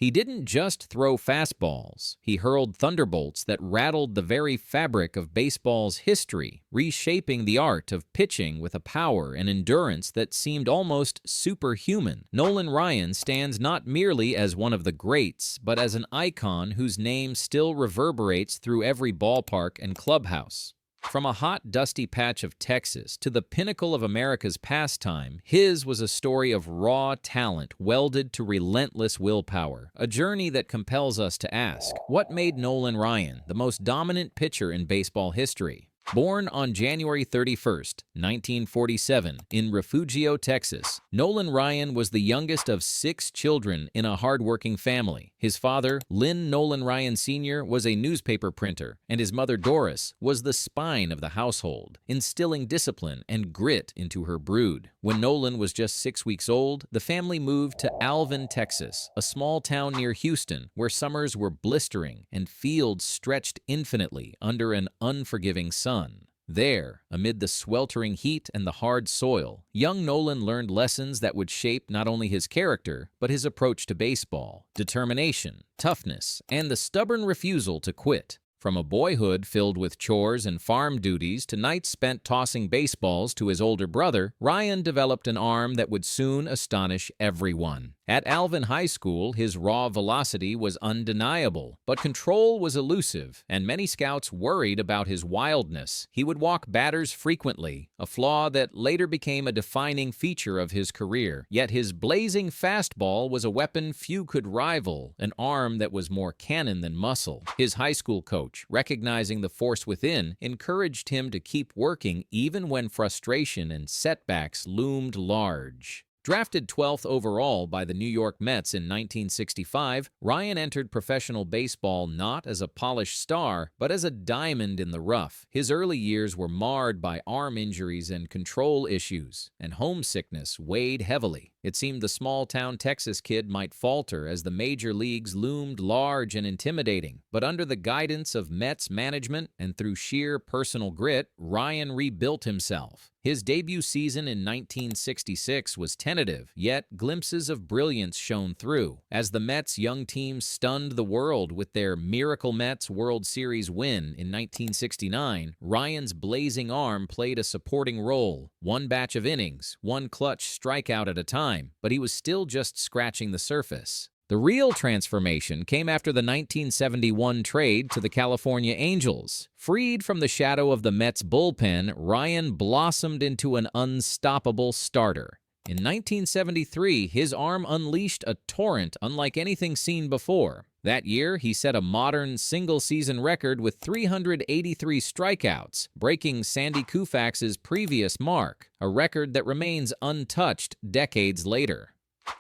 He didn't just throw fastballs. He hurled thunderbolts that rattled the very fabric of baseball's history, reshaping the art of pitching with a power and endurance that seemed almost superhuman. Nolan Ryan stands not merely as one of the greats, but as an icon whose name still reverberates through every ballpark and clubhouse. From a hot, dusty patch of Texas to the pinnacle of America's pastime, his was a story of raw talent welded to relentless willpower, a journey that compels us to ask, what made Nolan Ryan the most dominant pitcher in baseball history? Born on January 31st, 1947, in Refugio, Texas, Nolan Ryan was the youngest of 6 children in a hardworking family. His father, Lynn Nolan Ryan Sr., was a newspaper printer, and his mother, Doris, was the spine of the household, instilling discipline and grit into her brood. When Nolan was just 6 weeks old, the family moved to Alvin, Texas, a small town near Houston, where summers were blistering and fields stretched infinitely under an unforgiving sun. There, amid the sweltering heat and the hard soil, young Nolan learned lessons that would shape not only his character, but his approach to baseball: determination, toughness, and the stubborn refusal to quit. From a boyhood filled with chores and farm duties to nights spent tossing baseballs to his older brother, Ryan developed an arm that would soon astonish everyone. At Alvin High School, his raw velocity was undeniable, but control was elusive, and many scouts worried about his wildness. He would walk batters frequently, a flaw that later became a defining feature of his career. Yet his blazing fastball was a weapon few could rival, an arm that was more cannon than muscle. His high school coach, recognizing the force within, encouraged him to keep working even when frustration and setbacks loomed large. Drafted 12th overall by the New York Mets in 1965, Ryan entered professional baseball not as a polished star, but as a diamond in the rough. His early years were marred by arm injuries and control issues, and homesickness weighed heavily. It seemed the small-town Texas kid might falter as the major leagues loomed large and intimidating. But under the guidance of Mets management and through sheer personal grit, Ryan rebuilt himself. His debut season in 1966 was tentative, yet glimpses of brilliance shone through. As the Mets' young team stunned the world with their Miracle Mets World Series win in 1969, Ryan's blazing arm played a supporting role. One batch of innings, one clutch strikeout at a time, but he was still just scratching the surface. The real transformation came after the 1971 trade to the California Angels. Freed from the shadow of the Mets bullpen, Ryan blossomed into an unstoppable starter. In 1973, his arm unleashed a torrent unlike anything seen before. That year, he set a modern single-season record with 383 strikeouts, breaking Sandy Koufax's previous mark, a record that remains untouched decades later.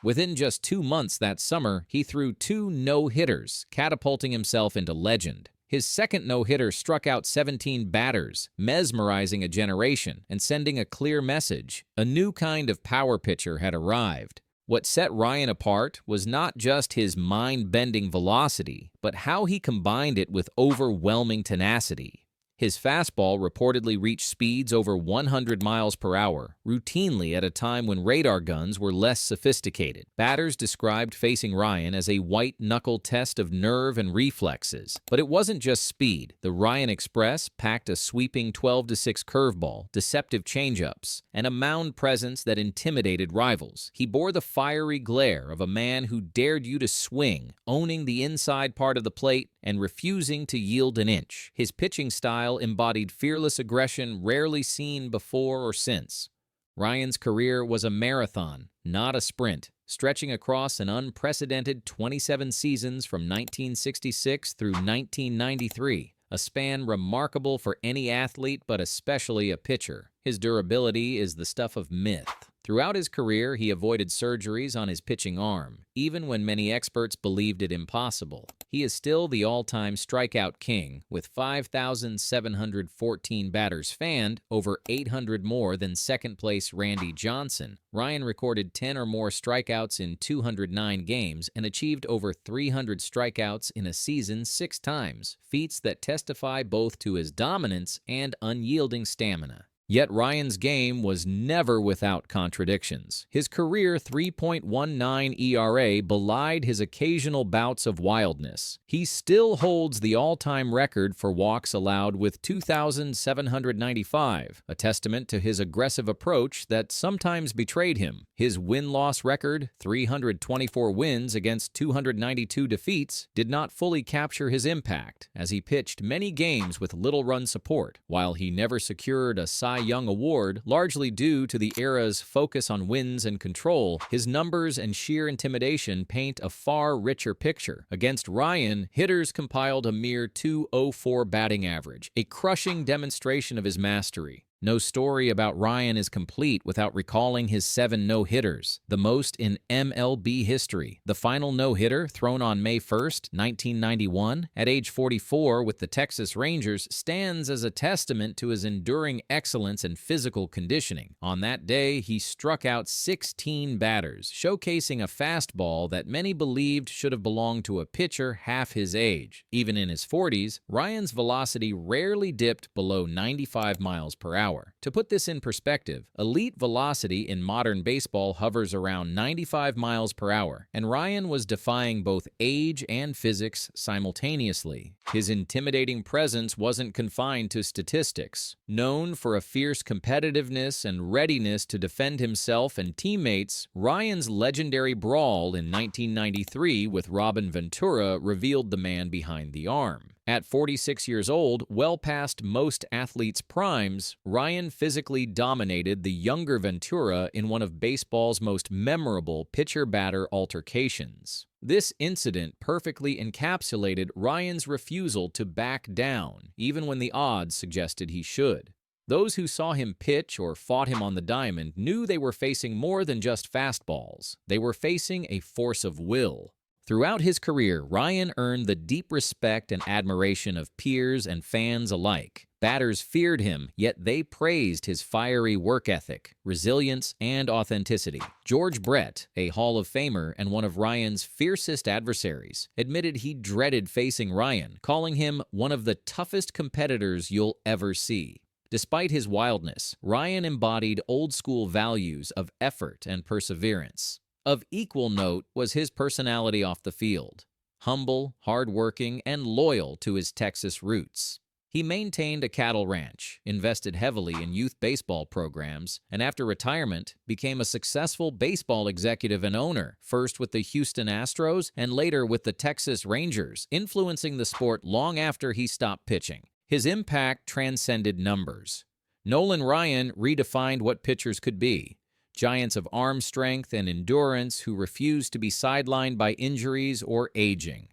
Within just 2 months that summer, he threw 2 no-hitters, catapulting himself into legend. His second no-hitter struck out 17 batters, mesmerizing a generation and sending a clear message. A new kind of power pitcher had arrived. What set Ryan apart was not just his mind-bending velocity, but how he combined it with overwhelming tenacity. His fastball reportedly reached speeds over 100 miles per hour, routinely at a time when radar guns were less sophisticated. Batters described facing Ryan as a white-knuckle test of nerve and reflexes. But it wasn't just speed. The Ryan Express packed a sweeping 12-6 curveball, deceptive changeups, and a mound presence that intimidated rivals. He bore the fiery glare of a man who dared you to swing, owning the inside part of the plate and refusing to yield an inch. His pitching style embodied fearless aggression rarely seen before or since. Ryan's career was a marathon, not a sprint, stretching across an unprecedented 27 seasons from 1966 through 1993, a span remarkable for any athlete but especially a pitcher. His durability is the stuff of myth. Throughout his career, he avoided surgeries on his pitching arm, even when many experts believed it impossible. He is still the all-time strikeout king, with 5,714 batters fanned, over 800 more than second-place Randy Johnson. Ryan recorded 10 or more strikeouts in 209 games and achieved over 300 strikeouts in a season 6 times, feats that testify both to his dominance and unyielding stamina. Yet Ryan's game was never without contradictions. His career 3.19 ERA belied his occasional bouts of wildness. He still holds the all-time record for walks allowed with 2,795, a testament to his aggressive approach that sometimes betrayed him. His win-loss record, 324 wins against 292 defeats, did not fully capture his impact, as he pitched many games with little run support. While he never secured a Cy Young Award, largely due to the era's focus on wins and control, his numbers and sheer intimidation paint a far richer picture. Against Ryan, hitters compiled a mere .204 batting average, a crushing demonstration of his mastery. No story about Ryan is complete without recalling his 7 no-hitters, the most in MLB history. The final no-hitter, thrown on May 1st, 1991, at age 44 with the Texas Rangers, stands as a testament to his enduring excellence and physical conditioning. On that day, he struck out 16 batters, showcasing a fastball that many believed should have belonged to a pitcher half his age. Even in his 40s, Ryan's velocity rarely dipped below 95 miles per hour. To put this in perspective, elite velocity in modern baseball hovers around 95 miles per hour, and Ryan was defying both age and physics simultaneously. His intimidating presence wasn't confined to statistics. Known for a fierce competitiveness and readiness to defend himself and teammates, Ryan's legendary brawl in 1993 with Robin Ventura revealed the man behind the arm. At 46 years old, well past most athletes' primes, Ryan physically dominated the younger Ventura in one of baseball's most memorable pitcher-batter altercations. This incident perfectly encapsulated Ryan's refusal to back down, even when the odds suggested he should. Those who saw him pitch or fought him on the diamond knew they were facing more than just fastballs. They were facing a force of will. Throughout his career, Ryan earned the deep respect and admiration of peers and fans alike. Batters feared him, yet they praised his fiery work ethic, resilience, and authenticity. George Brett, a Hall of Famer and one of Ryan's fiercest adversaries, admitted he dreaded facing Ryan, calling him one of the toughest competitors you'll ever see. Despite his wildness, Ryan embodied old-school values of effort and perseverance. Of equal note was his personality off the field. Humble, hard-working, and loyal to his Texas roots. He maintained a cattle ranch, invested heavily in youth baseball programs, and after retirement, became a successful baseball executive and owner, first with the Houston Astros and later with the Texas Rangers, influencing the sport long after he stopped pitching. His impact transcended numbers. Nolan Ryan redefined what pitchers could be. Giants of arm strength and endurance who refused to be sidelined by injuries or aging.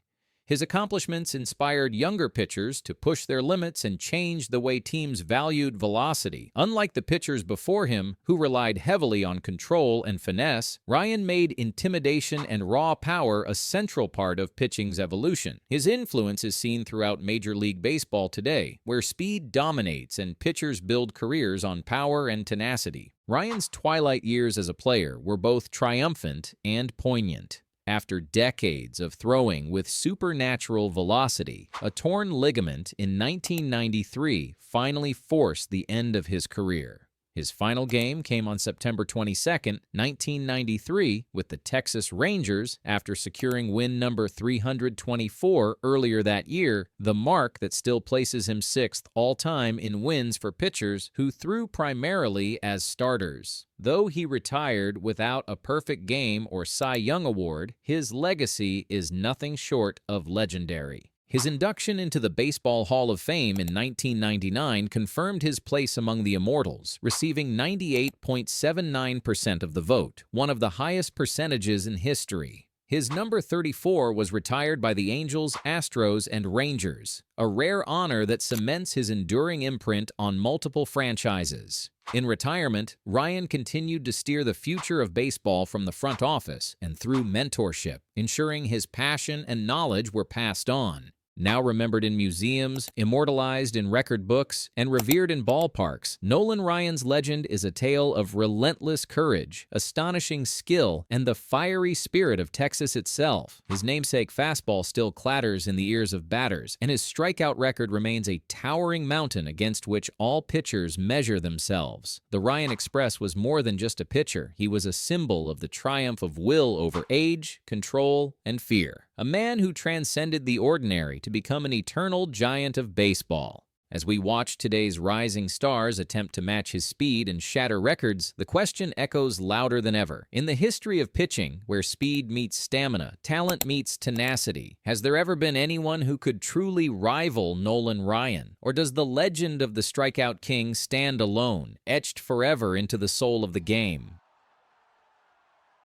His accomplishments inspired younger pitchers to push their limits and change the way teams valued velocity. Unlike the pitchers before him, who relied heavily on control and finesse, Ryan made intimidation and raw power a central part of pitching's evolution. His influence is seen throughout Major League Baseball today, where speed dominates and pitchers build careers on power and tenacity. Ryan's twilight years as a player were both triumphant and poignant. After decades of throwing with supernatural velocity, a torn ligament in 1993 finally forced the end of his career. His final game came on September 22, 1993, with the Texas Rangers after securing win number 324 earlier that year, the mark that still places him 6th all-time in wins for pitchers who threw primarily as starters. Though he retired without a perfect game or Cy Young Award, his legacy is nothing short of legendary. His induction into the Baseball Hall of Fame in 1999 confirmed his place among the immortals, receiving 98.79% of the vote, one of the highest percentages in history. His number 34 was retired by the Angels, Astros, and Rangers, a rare honor that cements his enduring imprint on multiple franchises. In retirement, Ryan continued to steer the future of baseball from the front office and through mentorship, ensuring his passion and knowledge were passed on. Now remembered in museums, immortalized in record books, and revered in ballparks, Nolan Ryan's legend is a tale of relentless courage, astonishing skill, and the fiery spirit of Texas itself. His namesake fastball still clatters in the ears of batters, and his strikeout record remains a towering mountain against which all pitchers measure themselves. The Ryan Express was more than just a pitcher. He was a symbol of the triumph of will over age, control, and fear. A man who transcended the ordinary to become an eternal giant of baseball. As we watch today's rising stars attempt to match his speed and shatter records, the question echoes louder than ever. In the history of pitching, where speed meets stamina, talent meets tenacity, has there ever been anyone who could truly rival Nolan Ryan? Or does the legend of the strikeout king stand alone, etched forever into the soul of the game?